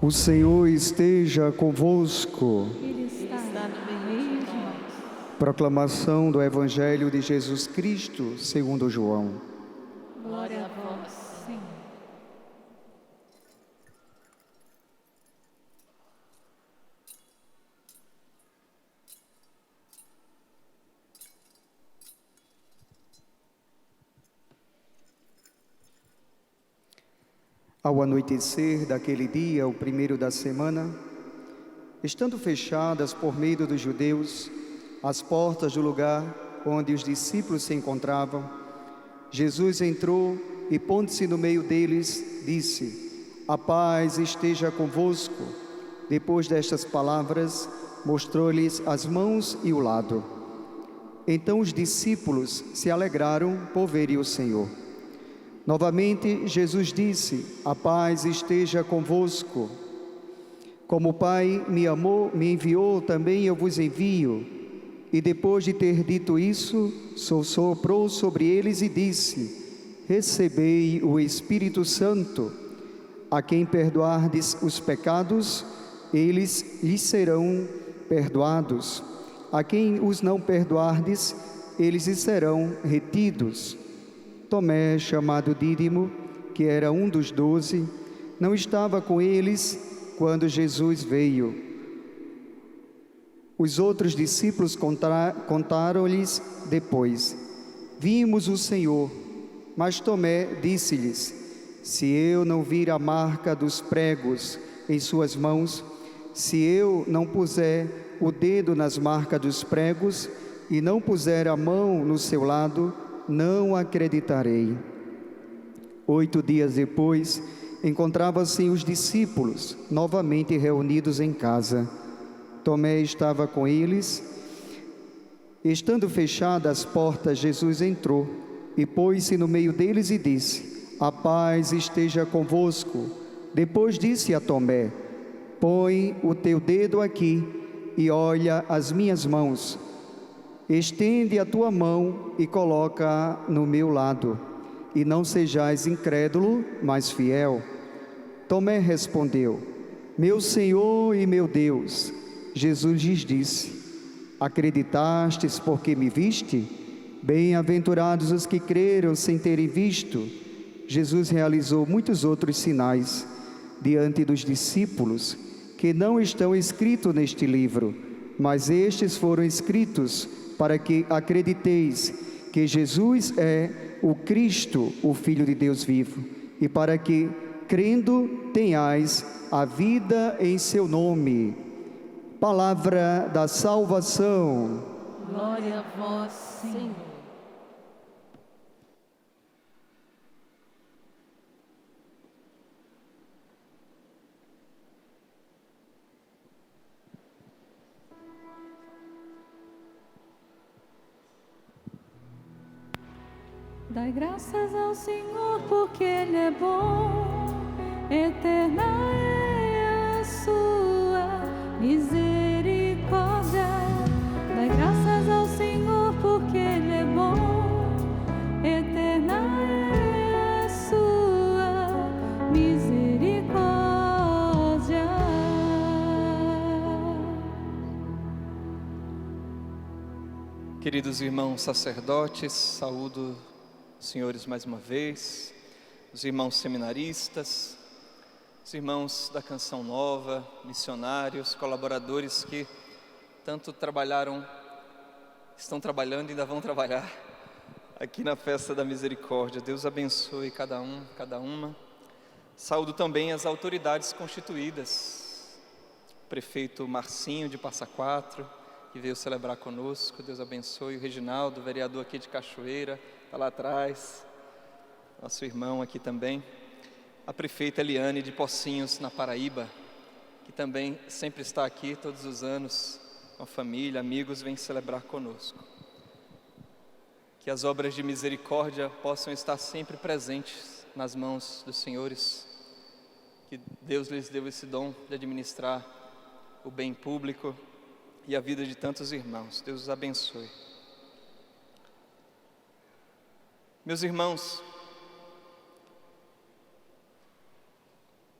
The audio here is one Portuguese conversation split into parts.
O Senhor esteja convosco. Ele está no meio de nós. Proclamação do Evangelho de Jesus Cristo, segundo João. Glória a vós, Senhor. Ao anoitecer daquele dia, o primeiro da semana, estando fechadas por medo dos judeus as portas do lugar onde os discípulos se encontravam, Jesus entrou e, pondo-se no meio deles, disse: A paz esteja convosco. Depois destas palavras, mostrou-lhes as mãos e o lado. Então os discípulos se alegraram por verem o Senhor. Novamente Jesus disse: A paz esteja convosco. Como o Pai me amou, me enviou, também eu vos envio. E depois de ter dito isso, soprou sobre eles e disse: Recebei o Espírito Santo. A quem perdoardes os pecados, eles lhes serão perdoados. A quem os não perdoardes, eles lhes serão retidos. Tomé, chamado Dídimo, que era um dos 12, não estava com eles quando Jesus veio. Os outros discípulos contaram-lhes depois: Vimos o Senhor. Mas Tomé disse-lhes: Se eu não vir a marca dos pregos em suas mãos, se eu não puser o dedo nas marcas dos pregos e não puser a mão no seu lado, não acreditarei. 8 dias depois, encontravam-se os discípulos novamente reunidos em casa. Tomé estava com eles. Estando fechadas as portas, Jesus entrou e pôs-se no meio deles e disse: A paz esteja convosco. Depois disse a Tomé: Põe o teu dedo aqui e olha as minhas mãos. Estende a tua mão e coloca-a no meu lado, e não sejais incrédulo, mas fiel. Tomé respondeu: Meu Senhor e meu Deus. Jesus lhes disse: Acreditastes porque me viste? Bem-aventurados os que creram sem terem visto. Jesus realizou muitos outros sinais diante dos discípulos que não estão escritos neste livro, mas estes foram escritos para que acrediteis que Jesus é o Cristo, o Filho de Deus vivo, e para que, crendo, tenhais a vida em seu nome. Palavra da salvação. Glória a vós, Senhor. Dai graças ao Senhor porque Ele é bom, eterna é a sua misericórdia. Dai graças ao Senhor porque Ele é bom, eterna é a sua misericórdia. Queridos irmãos sacerdotes, saúdo senhores mais uma vez, os irmãos seminaristas, os irmãos da Canção Nova, missionários, colaboradores que tanto trabalharam, estão trabalhando e ainda vão trabalhar aqui na Festa da Misericórdia. Deus abençoe cada um, cada uma. Saúdo também as autoridades constituídas, o prefeito Marcinho de Passa Quatro, que veio celebrar conosco. Deus abençoe. O Reginaldo, vereador aqui de Cachoeira, está lá atrás, nosso irmão aqui também. A prefeita Eliane de Pocinhos, na Paraíba, que também sempre está aqui todos os anos, com a família, amigos, vem celebrar conosco. Que as obras de misericórdia possam estar sempre presentes nas mãos dos senhores, que Deus lhes deu esse dom de administrar o bem público e a vida de tantos irmãos. Deus os abençoe. Meus irmãos,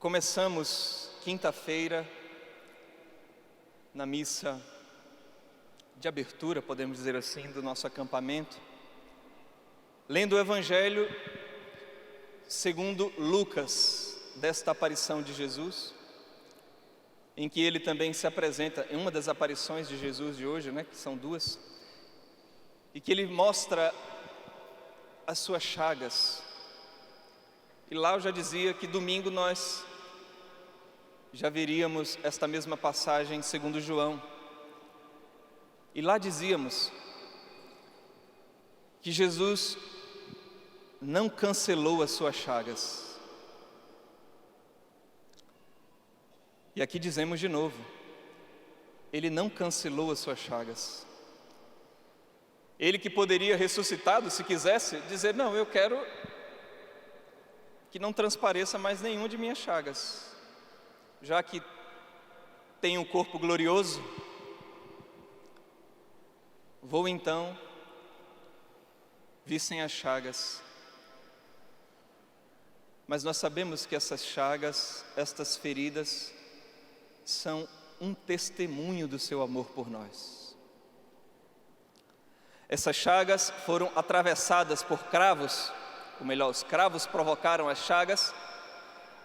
começamos quinta-feira, na missa de abertura, podemos dizer assim, do nosso acampamento, lendo o Evangelho segundo Lucas, desta aparição de Jesus, em que ele também se apresenta em uma das aparições de Jesus de hoje, que são duas, e que ele mostra as suas chagas. E lá eu já dizia que domingo nós já veríamos esta mesma passagem segundo João. E lá dizíamos que Jesus não cancelou as suas chagas. E aqui dizemos de novo, Ele não cancelou as suas chagas. Ele que poderia ressuscitado, se quisesse, dizer, não, eu quero que não transpareça mais nenhum de minhas chagas. Já que tenho um corpo glorioso, vou então vir sem as chagas. Mas nós sabemos que essas chagas, estas feridas, são um testemunho do seu amor por nós. Essas chagas foram atravessadas por cravos, ou melhor, os cravos provocaram as chagas.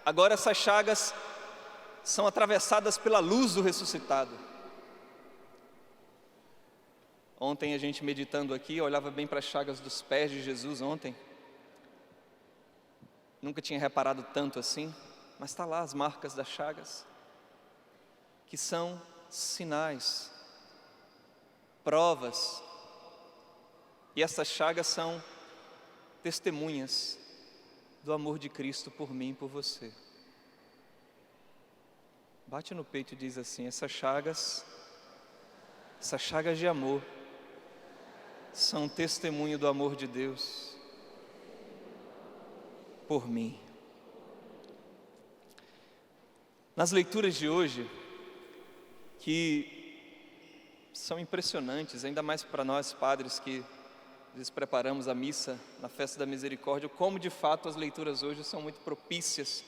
Agora essas chagas são atravessadas pela luz do ressuscitado. Ontem a gente meditando aqui, olhava bem para as chagas dos pés de Jesus ontem. Nunca tinha reparado tanto assim, mas está lá as marcas das chagas, que são sinais, provas. E essas chagas são testemunhas do amor de Cristo por mim e por você. Bate no peito e diz assim, essas chagas de amor, são testemunho do amor de Deus por mim. Nas leituras de hoje, que são impressionantes, ainda mais para nós padres que às vezes preparamos a missa na Festa da Misericórdia, como de fato as leituras hoje são muito propícias.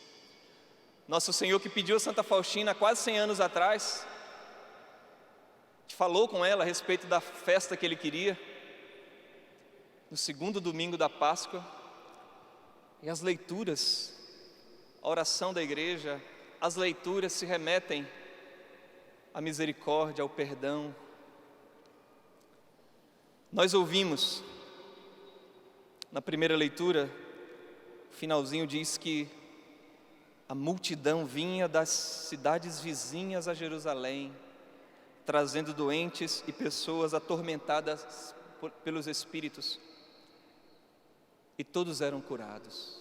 Nosso Senhor que pediu a Santa Faustina há quase 100 anos atrás, que falou com ela a respeito da festa que ele queria, no segundo domingo da Páscoa, e as leituras, a oração da igreja, as leituras se remetem à misericórdia, ao perdão. Nós ouvimos, na primeira leitura, o finalzinho diz que a multidão vinha das cidades vizinhas a Jerusalém, trazendo doentes e pessoas atormentadas pelos espíritos, e todos eram curados.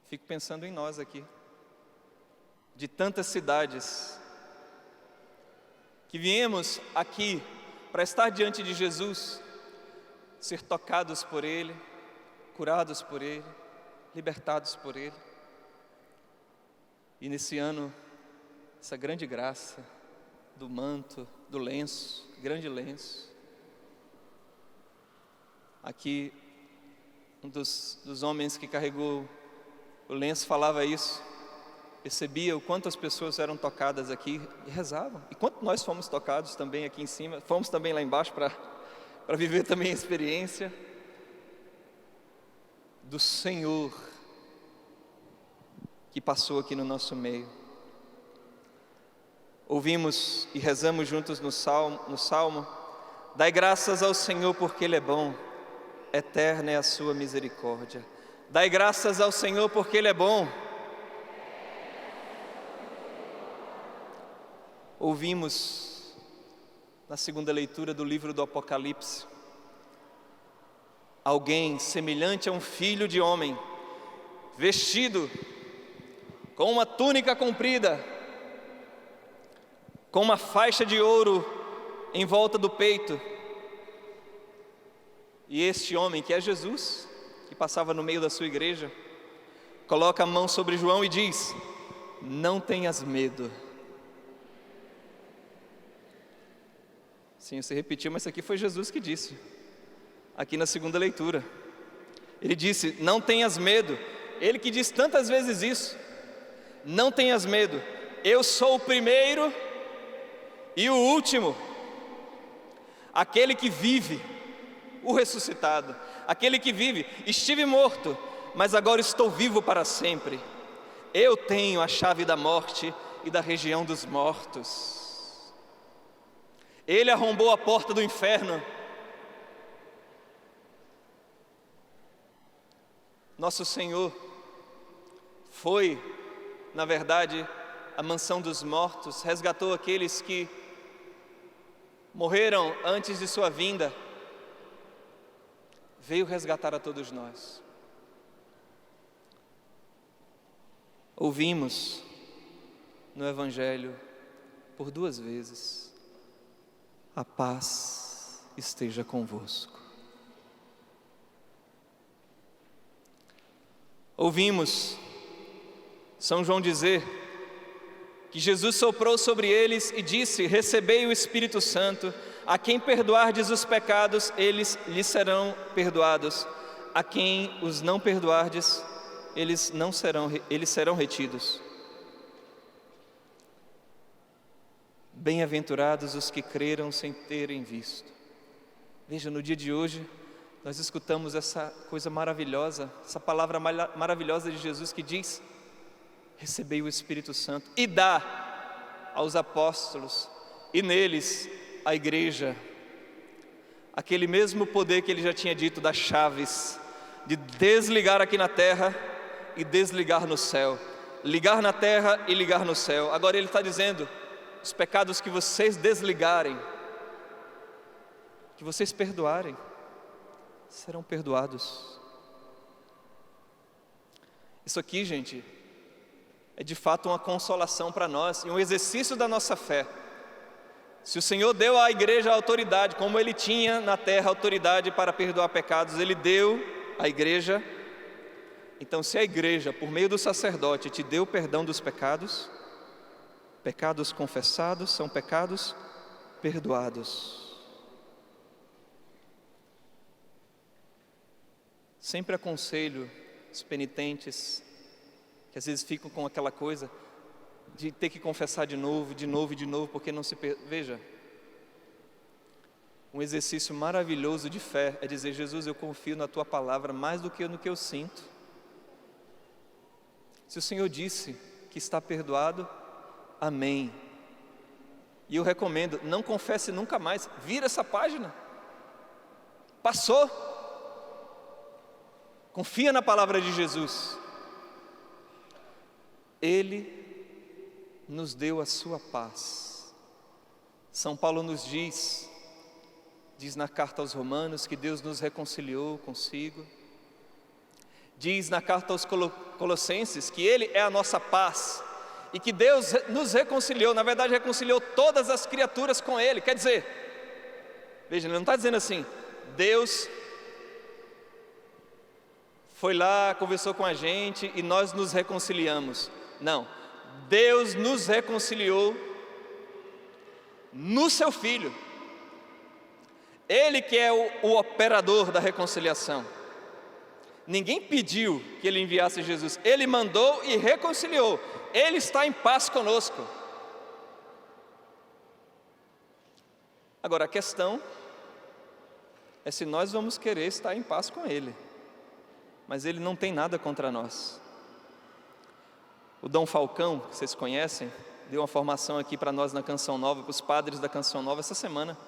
Fico pensando em nós aqui, de tantas cidades, que viemos aqui para estar diante de Jesus, ser tocados por Ele, curados por Ele, libertados por Ele. E nesse ano, essa grande graça do manto, do lenço, grande lenço. Aqui, um dos homens que carregou o lenço falava isso, percebia o quanto as pessoas eram tocadas aqui e rezavam. E quanto nós fomos tocados também aqui em cima, fomos também lá embaixo para viver também a experiência do Senhor que passou aqui no nosso meio. Ouvimos e rezamos juntos no Salmo, dai graças ao Senhor porque Ele é bom, eterna é a sua misericórdia. Dai graças ao Senhor porque Ele é bom. Ouvimos na segunda leitura do livro do Apocalipse, alguém semelhante a um filho de homem, vestido com uma túnica comprida, com uma faixa de ouro em volta do peito. E este homem, que é Jesus, que passava no meio da sua igreja, coloca a mão sobre João e diz: não tenhas medo. Sim, você repetiu, mas isso aqui foi Jesus que disse, aqui na segunda leitura. Ele disse: não tenhas medo. Ele que diz tantas vezes isso, Não tenhas medo, eu sou o primeiro e o último, aquele que vive, o ressuscitado, aquele que vive. Estive morto, mas agora estou vivo para sempre. Eu tenho a chave da morte e da região dos mortos. Ele arrombou a porta do inferno. Nosso Senhor foi, na verdade, a mansão dos mortos, resgatou aqueles que morreram antes de sua vinda, veio resgatar a todos nós. Ouvimos no Evangelho por 2 vezes: a paz esteja convosco. Ouvimos São João dizer que Jesus soprou sobre eles e disse: recebei o Espírito Santo, a quem perdoardes os pecados, eles lhes serão perdoados, a quem os não perdoardes, eles serão retidos. Bem-aventurados os que creram sem terem visto. Veja, no dia de hoje nós escutamos essa coisa maravilhosa, essa palavra maravilhosa de Jesus que diz: recebei o Espírito Santo e dá aos apóstolos, e neles a igreja, aquele mesmo poder que ele já tinha dito das chaves, de desligar aqui na terra e desligar no céu, ligar na terra e ligar no céu. Agora ele está dizendo: os pecados que vocês desligarem, que vocês perdoarem, serão perdoados. Isso aqui, gente, é de fato uma consolação para nós e um exercício da nossa fé. Se o Senhor deu à igreja a autoridade, como Ele tinha na terra autoridade para perdoar pecados, Ele deu à igreja. Então, se a igreja, por meio do sacerdote, te deu o perdão dos pecados, pecados confessados são pecados perdoados. Sempre aconselho os penitentes que às vezes ficam com aquela coisa de ter que confessar de novo, porque não se... Veja, um exercício maravilhoso de fé é dizer: Jesus, eu confio na Tua palavra mais do que no que eu sinto. Se o Senhor disse que está perdoado, amém. E eu recomendo, não confesse nunca mais, vira essa página, passou. Confia na palavra de Jesus. Ele nos deu a sua paz. São Paulo nos diz na carta aos Romanos que Deus nos reconciliou consigo. Diz na carta aos Colossenses que Ele é a nossa paz e que Deus nos reconciliou, na verdade reconciliou todas as criaturas com Ele. Quer dizer, veja, Ele não está dizendo assim: Deus foi lá, conversou com a gente e nós nos reconciliamos. Não, Deus nos reconciliou no Seu Filho. Ele que é o operador da reconciliação. Ninguém pediu que Ele enviasse Jesus, Ele mandou e reconciliou. Ele está em paz conosco. Agora a questão é se nós vamos querer estar em paz com Ele. Mas Ele não tem nada contra nós. O Dom Falcão, que vocês conhecem, deu uma formação aqui para nós na Canção Nova, para os padres da Canção Nova essa semana.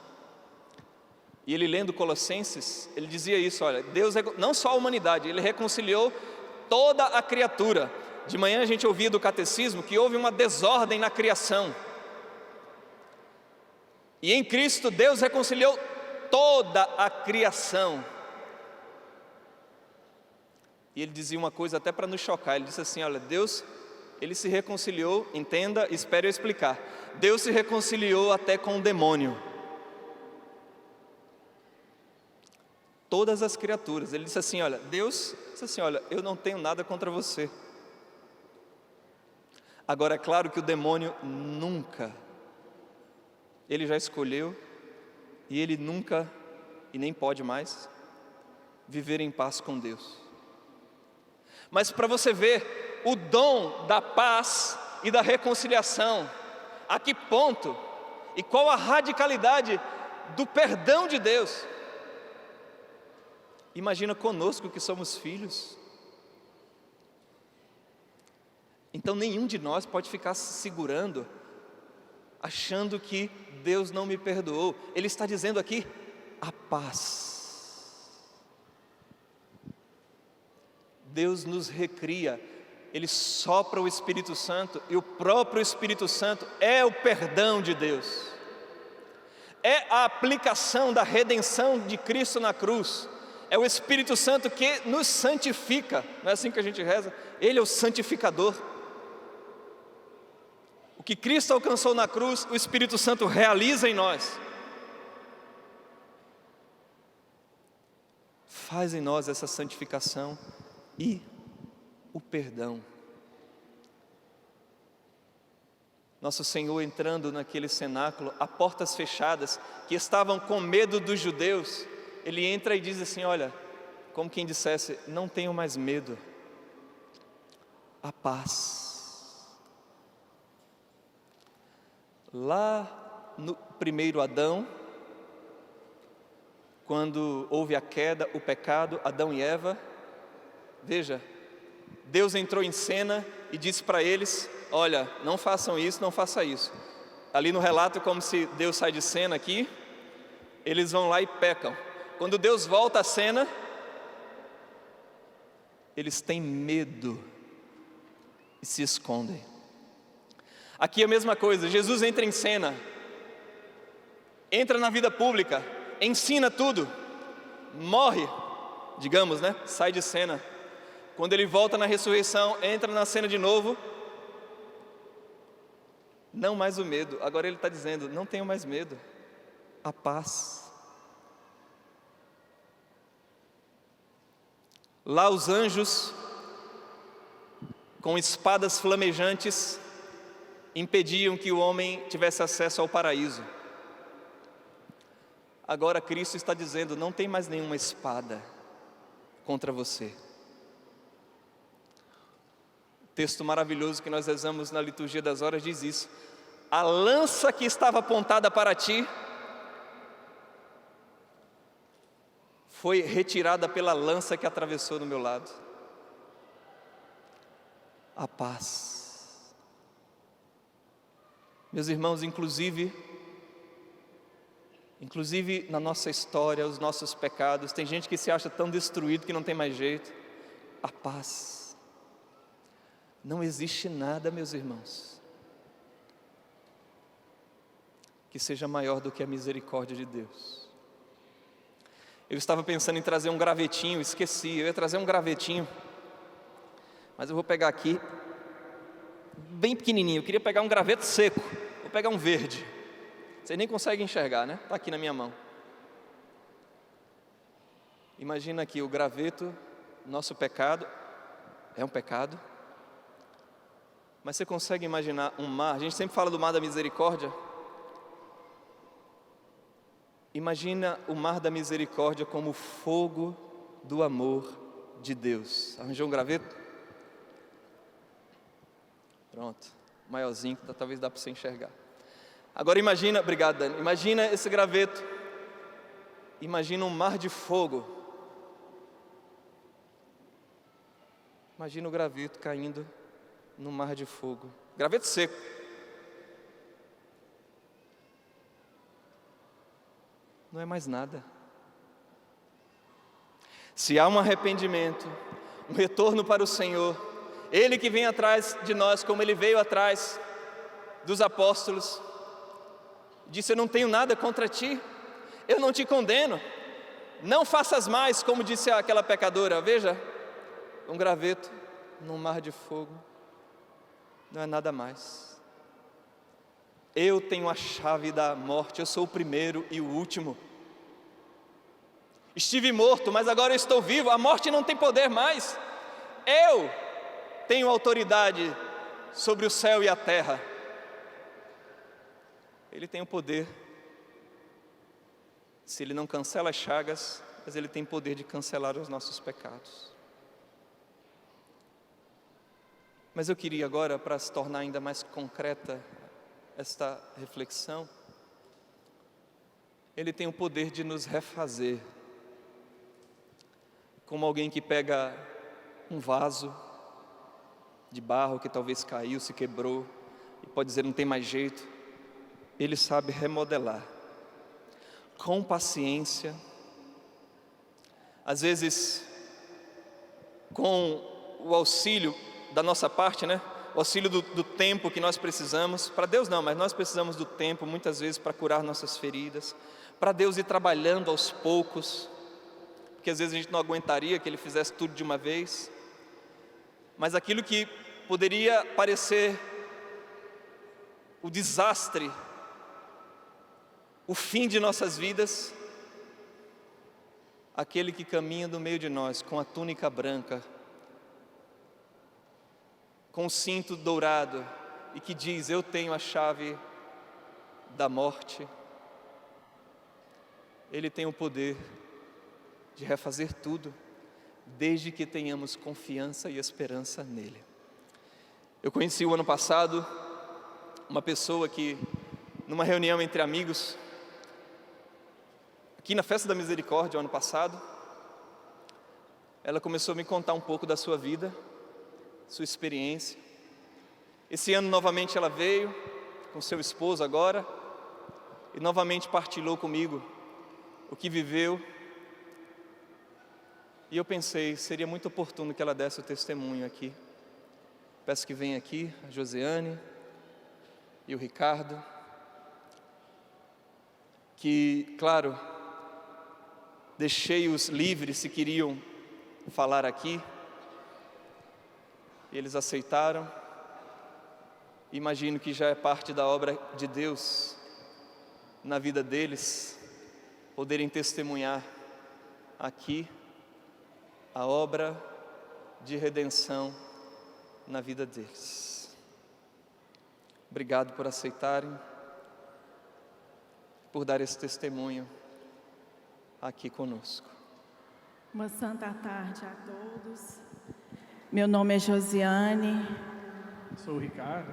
E ele, lendo Colossenses, ele dizia isso: olha, Deus, não só a humanidade, Ele reconciliou toda a criatura. De manhã a gente ouvia do catecismo que houve uma desordem na criação. E em Cristo Deus reconciliou toda a criação. E ele dizia uma coisa até para nos chocar. Ele disse assim: olha, Deus, Ele se reconciliou, entenda, espere eu explicar. Deus se reconciliou até com o demônio. Todas as criaturas. Ele disse assim: olha, Deus disse assim: olha, eu não tenho nada contra você. Agora é claro que o demônio nunca, ele já escolheu, e ele nunca, e nem pode mais, viver em paz com Deus. Mas para você ver o dom da paz e da reconciliação. A que ponto e qual a radicalidade do perdão de Deus? Imagina conosco que somos filhos. Então nenhum de nós pode ficar se segurando, achando que Deus não me perdoou. Ele está dizendo aqui, a paz. Deus nos recria, Ele sopra o Espírito Santo, e o próprio Espírito Santo é o perdão de Deus. É a aplicação da redenção de Cristo na cruz. É o Espírito Santo que nos santifica. Não é assim que a gente reza? Ele é o santificador. O que Cristo alcançou na cruz, o Espírito Santo realiza em nós. Faz em nós essa santificação e o perdão. Nosso Senhor entrando naquele cenáculo, a portas fechadas, que estavam com medo dos judeus, Ele entra e diz assim, olha, como quem dissesse, não tenham mais medo, a paz. Lá no primeiro Adão, quando houve a queda, o pecado, Adão e Eva, veja, Deus entrou em cena e disse para eles, olha, não façam isso, não faça isso. Ali no relato, como se Deus sai de cena aqui, eles vão lá e pecam. Quando Deus volta à cena, eles têm medo e se escondem. Aqui é a mesma coisa, Jesus entra em cena, entra na vida pública, ensina tudo, morre, digamos, né? Sai de cena. Quando Ele volta na ressurreição, entra na cena de novo, não mais o medo. Agora Ele está dizendo, não tenham mais medo, a paz. Lá os anjos, com espadas flamejantes, impediam que o homem tivesse acesso ao paraíso. Agora Cristo está dizendo, não tem mais nenhuma espada contra você. O texto maravilhoso que nós rezamos na liturgia das horas diz isso. A lança que estava apontada para ti foi retirada pela lança que atravessou no meu lado. A paz. Meus irmãos, inclusive na nossa história, os nossos pecados, tem gente que se acha tão destruído que não tem mais jeito. A paz. Não existe nada, meus irmãos, que seja maior do que a misericórdia de Deus. Eu estava pensando em trazer um gravetinho, esqueci, eu ia trazer um gravetinho, mas eu vou pegar aqui, bem pequenininho, eu queria pegar um graveto seco, vou pegar um verde, vocês nem conseguem enxergar, né? Está aqui na minha mão. Imagina aqui o graveto, nosso pecado, é um pecado, mas você consegue imaginar um mar, a gente sempre fala do mar da misericórdia, imagina o mar da misericórdia como o fogo do amor de Deus. Arranjou um graveto? Pronto, maiorzinho, talvez dá para você enxergar. Agora imagina, obrigado Dani, imagina esse graveto, imagina um mar de fogo. Imagina o graveto caindo no mar de fogo, graveto seco. Não é mais nada. Se há um arrependimento, um retorno para o Senhor, Ele que vem atrás de nós, como Ele veio atrás dos apóstolos, disse, eu não tenho nada contra ti, eu não te condeno, não faças mais, como disse aquela pecadora, veja, um graveto num mar de fogo, não é nada mais. Eu tenho a chave da morte, eu sou o primeiro e o último. Estive morto, mas agora eu estou vivo, a morte não tem poder mais. Eu tenho autoridade sobre o céu e a terra. Ele tem o poder. Se Ele não cancela as chagas, mas Ele tem poder de cancelar os nossos pecados. Mas eu queria agora, para se tornar ainda mais concreta esta reflexão, Ele tem o poder de nos refazer, como alguém que pega um vaso de barro que talvez caiu, se quebrou, e pode dizer não tem mais jeito. Ele sabe remodelar, com paciência, às vezes com o auxílio da nossa parte, né? O auxílio do tempo que nós precisamos. Para Deus não, mas nós precisamos do tempo muitas vezes para curar nossas feridas, para Deus ir trabalhando aos poucos, porque às vezes a gente não aguentaria que Ele fizesse tudo de uma vez. Mas aquilo que poderia parecer o desastre, o fim de nossas vidas, aquele que caminha no meio de nós com a túnica branca, com o cinto dourado, e que diz: eu tenho a chave da morte. Ele tem o poder de refazer tudo, desde que tenhamos confiança e esperança nele. Eu conheci o ano passado uma pessoa que, numa reunião entre amigos, aqui na Festa da Misericórdia, o ano passado, ela começou a me contar um pouco da sua vida, sua experiência. Esse ano novamente ela veio com seu esposo agora, e novamente partilhou comigo o que viveu. E eu pensei, seria muito oportuno que ela desse o testemunho aqui. Peço que venha aqui a Josiane e o Ricardo, que, claro, deixei-os livres se queriam falar aqui. Eles aceitaram. Imagino que já é parte da obra de Deus na vida deles, poderem testemunhar aqui a obra de redenção na vida deles. Obrigado por aceitarem, por dar esse testemunho aqui conosco. Uma santa tarde a todos. Meu nome é Josiane. Sou o Ricardo.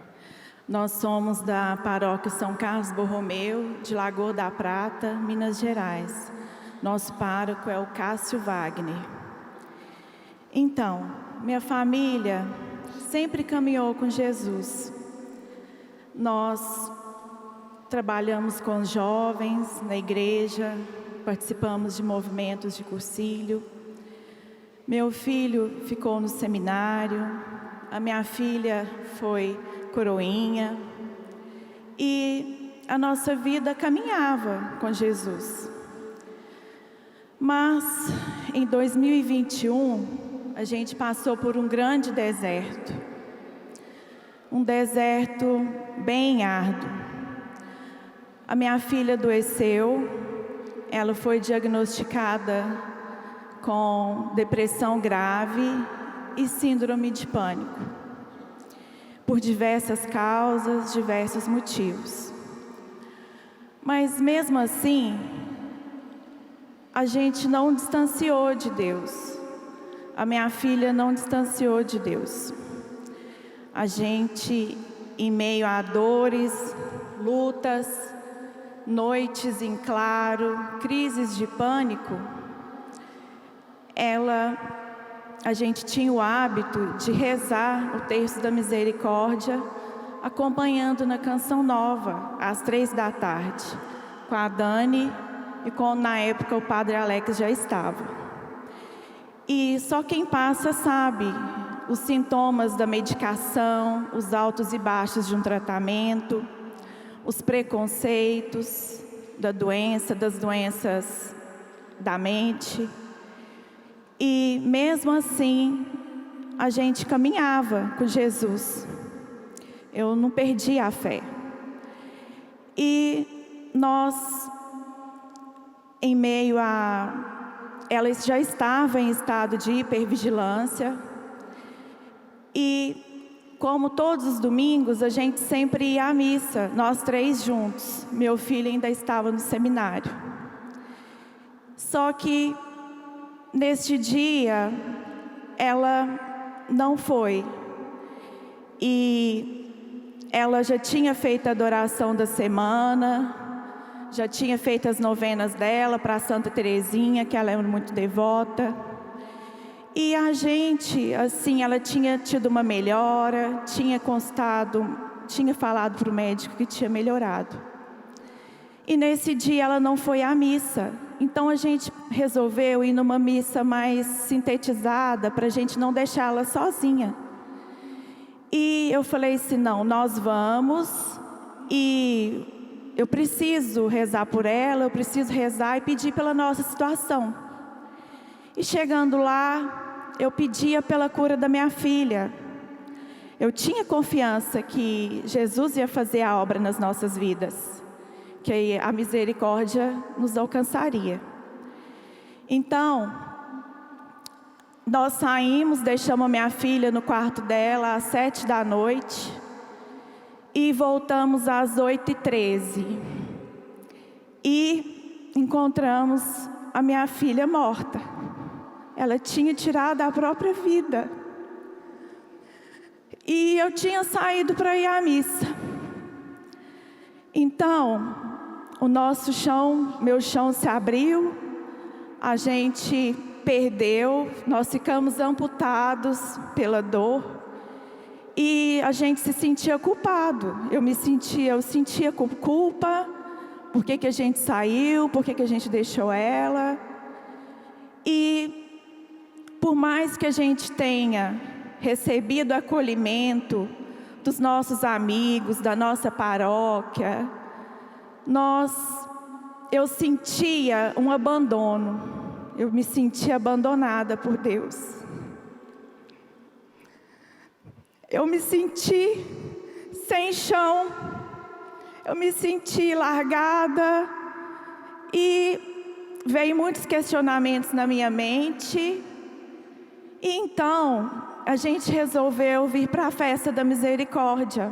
Nós somos da paróquia São Carlos Borromeu, de Lagoa da Prata, Minas Gerais. Nosso pároco é o Cássio Wagner. Então, minha família sempre caminhou com Jesus. Nós trabalhamos com os jovens na igreja, participamos de movimentos de cursilho. Meu filho ficou no seminário, a minha filha foi coroinha, e a nossa vida caminhava com Jesus. Mas em 2021 a gente passou por um grande deserto, um deserto bem árduo. A minha filha adoeceu, ela foi diagnosticada com depressão grave e síndrome de pânico, por diversas causas, diversos motivos. Mas mesmo assim, a gente não distanciou de Deus. A minha filha não distanciou de Deus. A gente, em meio a dores, lutas, noites em claro, crises de pânico, a gente tinha o hábito de rezar o Terço da Misericórdia, acompanhando na Canção Nova, às 15h, com a Dani e com, na época, o Padre Alex já estava. E só quem passa sabe os sintomas da medicação, os altos e baixos de um tratamento, os preconceitos da doença, das doenças da mente. E mesmo assim, a gente caminhava com Jesus. Eu não perdi a fé. E nós, em meio ela já estava em estado de hipervigilância. E como todos os domingos, a gente sempre ia à missa, nós três juntos. Meu filho ainda estava no seminário. Só que neste dia, ela não foi. E ela já tinha feito a adoração da semana, já tinha feito as novenas dela para Santa Teresinha, que ela é muito devota. E a gente, assim, ela tinha tido uma melhora, tinha falado para o médico que tinha melhorado. E nesse dia ela não foi à missa. Então a gente resolveu ir numa missa mais sintetizada, para a gente não deixá-la sozinha. E eu falei assim, não, nós vamos, e eu preciso rezar por ela, eu preciso rezar e pedir pela nossa situação. E chegando lá, eu pedia pela cura da minha filha. Eu tinha confiança que Jesus ia fazer a obra nas nossas vidas, que a misericórdia nos alcançaria. Então, nós saímos, deixamos a minha filha no quarto dela às 7h e voltamos às 8h13. E encontramos a minha filha morta. Ela tinha tirado a própria vida. E eu tinha saído para ir à missa. Então, meu chão se abriu, a gente perdeu, nós ficamos amputados pela dor e a gente se sentia culpado. Eu sentia culpa, por que a gente saiu, por que a gente deixou ela. E por mais que a gente tenha recebido acolhimento dos nossos amigos, da nossa paróquia, eu sentia um abandono. Eu me sentia abandonada por Deus. Eu me senti sem chão. Eu me senti largada. E veio muitos questionamentos na minha mente. E então, a gente resolveu vir para a festa da misericórdia,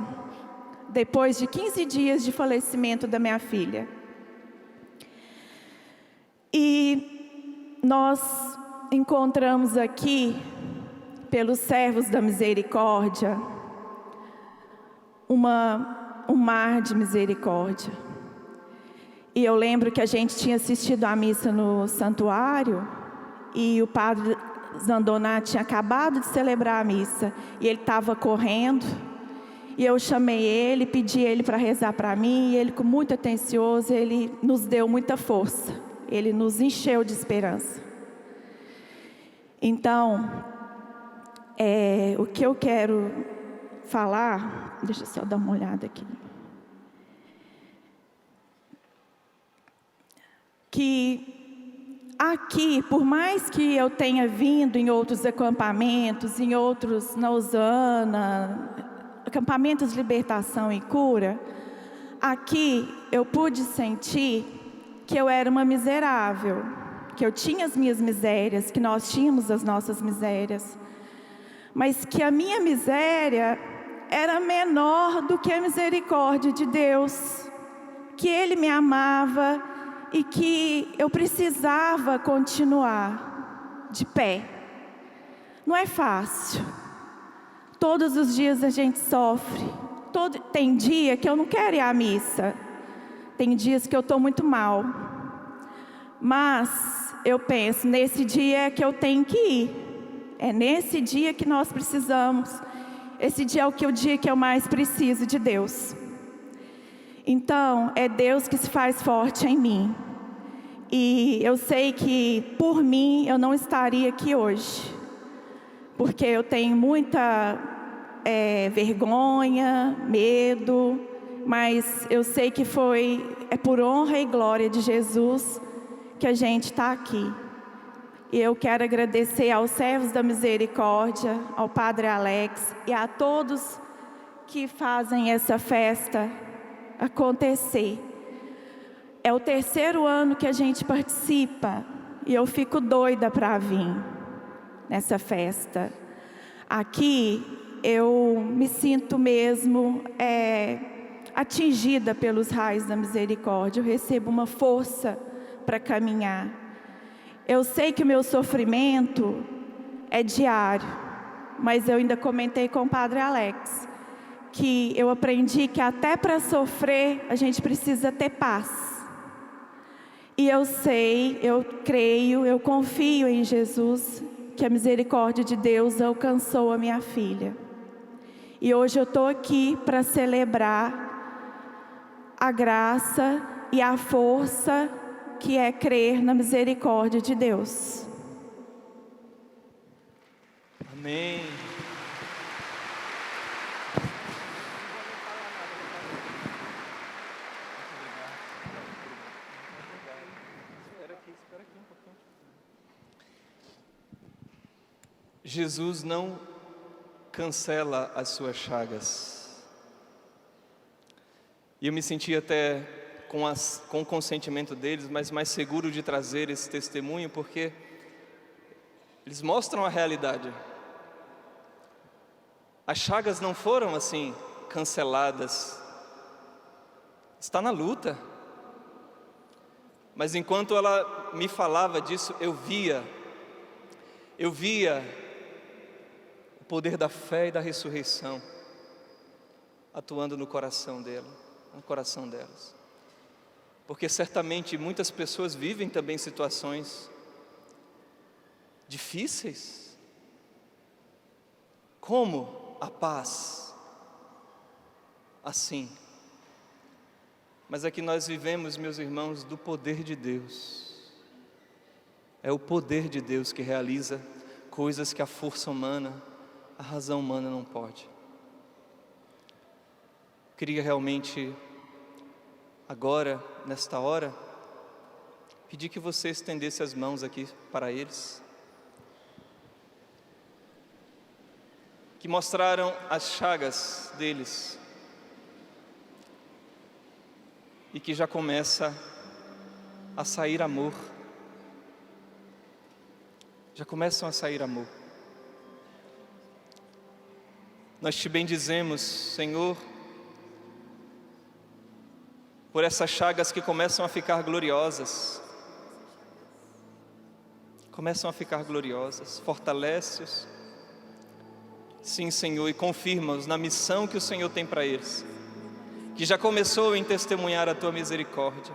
depois de 15 dias de falecimento da minha filha. E nós encontramos aqui, pelos servos da misericórdia, um mar de misericórdia. E eu lembro que a gente tinha assistido à missa no santuário, e o padre Zandoná tinha acabado de celebrar a missa, e ele estava correndo, e eu chamei ele, pedi ele para rezar para mim, e ele, com muito atencioso, ele nos deu muita força. Ele nos encheu de esperança. Então, o que eu quero falar, deixa eu só dar uma olhada aqui. Que aqui, por mais que eu tenha vindo em outros acampamentos, na Osana, acampamentos de libertação e cura, aqui eu pude sentir que eu era uma miserável, que eu tinha as minhas misérias, que nós tínhamos as nossas misérias, mas que a minha miséria era menor do que a misericórdia de Deus, que Ele me amava e que eu precisava continuar de pé. Não é fácil. Todos os dias a gente sofre. Tem dia que eu não quero ir à missa. Tem dias que eu estou muito mal. Mas eu penso, nesse dia é que eu tenho que ir. É nesse dia que nós precisamos. Esse dia é o dia que eu mais preciso de Deus. Então, é Deus que se faz forte em mim. E eu sei que, por mim, eu não estaria aqui hoje. Porque eu tenho muita vergonha, medo, mas eu sei que é por honra e glória de Jesus que a gente está aqui. E eu quero agradecer aos servos da misericórdia, ao Padre Alex e a todos que fazem essa festa acontecer. É o 3º ano que a gente participa e eu fico doida para vir nessa festa. Aqui eu me sinto mesmo atingida pelos raios da misericórdia. Eu recebo uma força para caminhar. Eu sei que o meu sofrimento é diário, mas eu ainda comentei com o Padre Alex. que eu aprendi que até para sofrer a gente precisa ter paz. E eu sei, eu creio, eu confio em Jesus, que a misericórdia de Deus alcançou a minha filha. E hoje eu estou aqui para celebrar a graça e a força que é crer na misericórdia de Deus. Amém. Jesus não cancela as suas chagas. E eu me senti até com o consentimento deles, mas mais seguro de trazer esse testemunho, porque eles mostram a realidade. As chagas não foram assim canceladas. Está na luta. Mas enquanto ela me falava disso, eu via o poder da fé e da ressurreição atuando no coração dela, no coração delas. Porque certamente muitas pessoas vivem também situações difíceis. Como a paz assim? Mas é que nós vivemos, meus irmãos, do poder de Deus. É o poder de Deus que realiza coisas que a força humana, a razão humana não pode. Queria realmente, agora, nesta hora, pedir que você estendesse as mãos aqui para eles, que mostraram as chagas deles, e que já começa a sair amor. Já começam a sair amor. Nós te bendizemos, Senhor, por essas chagas que começam a ficar gloriosas. Começam a ficar gloriosas. Fortalece-os. Sim, Senhor, e confirma-os na missão que o Senhor tem para eles, que já começou em testemunhar a Tua misericórdia.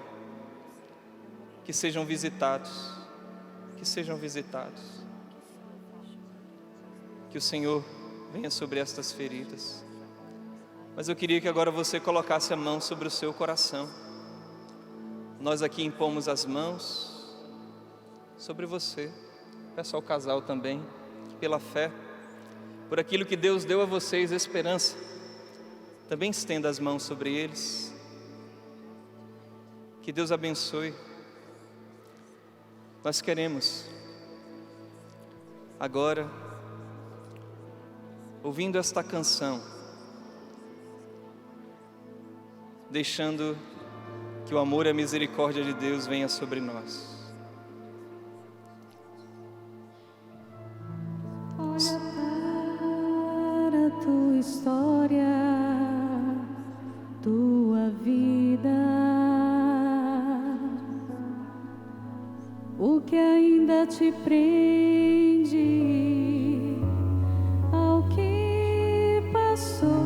Que sejam visitados. Que sejam visitados. Que o Senhor venha sobre estas feridas. Mas eu queria que agora você colocasse a mão sobre o seu coração. Nós aqui impomos as mãos sobre você. Peço ao casal também, que pela fé, por aquilo que Deus deu a vocês, esperança, também estenda as mãos sobre eles. Que Deus abençoe. Nós queremos agora, ouvindo esta canção, deixando que o amor e a misericórdia de Deus venha sobre nós. Olha para a tua história, tua vida, o que ainda te prende ao que passou.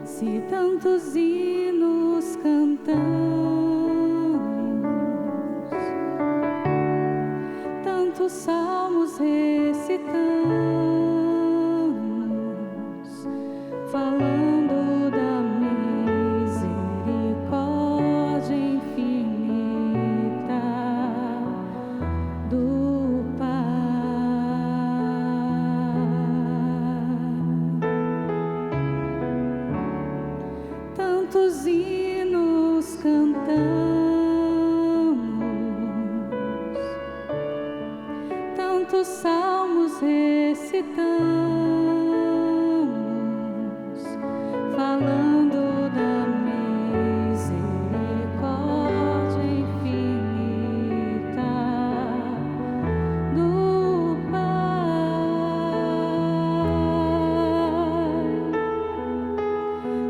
Se tantos hinos cantamos, tantos salmos recitamos, falando da misericórdia infinita do Pai. Tantos hinos cantamos, tantos salmos recitamos, falando da misericórdia infinita do Pai.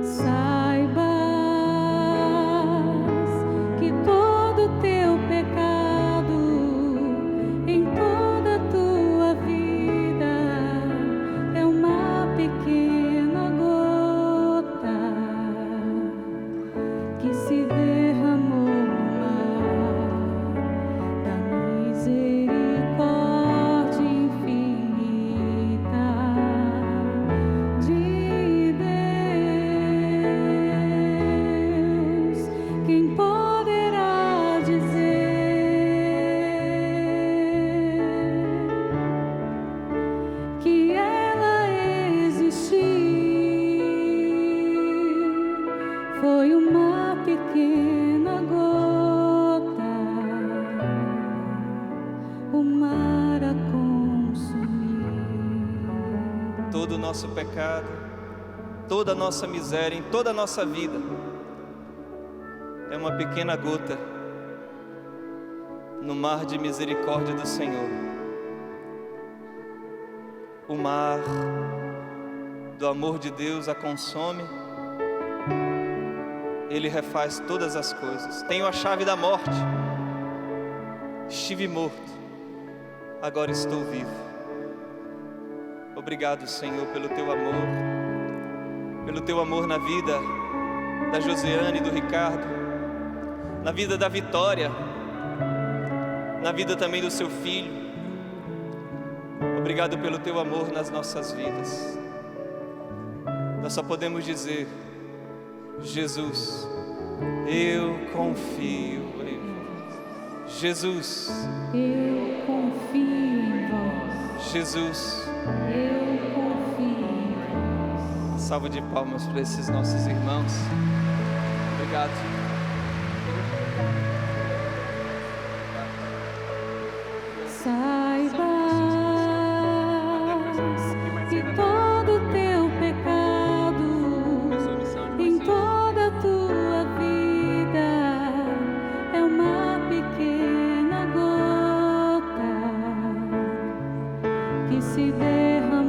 Saibas que todo teu pecado em toda a tua vida é uma o mar a consumir. Todo o nosso pecado, toda a nossa miséria, em toda a nossa vida, é uma pequena gota no mar de misericórdia do Senhor. O mar do amor de Deus a consome, Ele refaz todas as coisas. Tenho a chave da morte, estive morto, agora estou vivo. Obrigado, Senhor, pelo Teu amor na vida da Josiane e do Ricardo, na vida da Vitória, na vida também do seu filho. Obrigado pelo Teu amor nas nossas vidas. Nós só podemos dizer: Jesus, eu confio em vós. Jesus, Eu confio em vós. Jesus. Eu confio em vós. Salva de palmas para esses nossos irmãos. Obrigado. Saibas que todo teu pecado em toda a tua vida é uma pequena gota que se derrama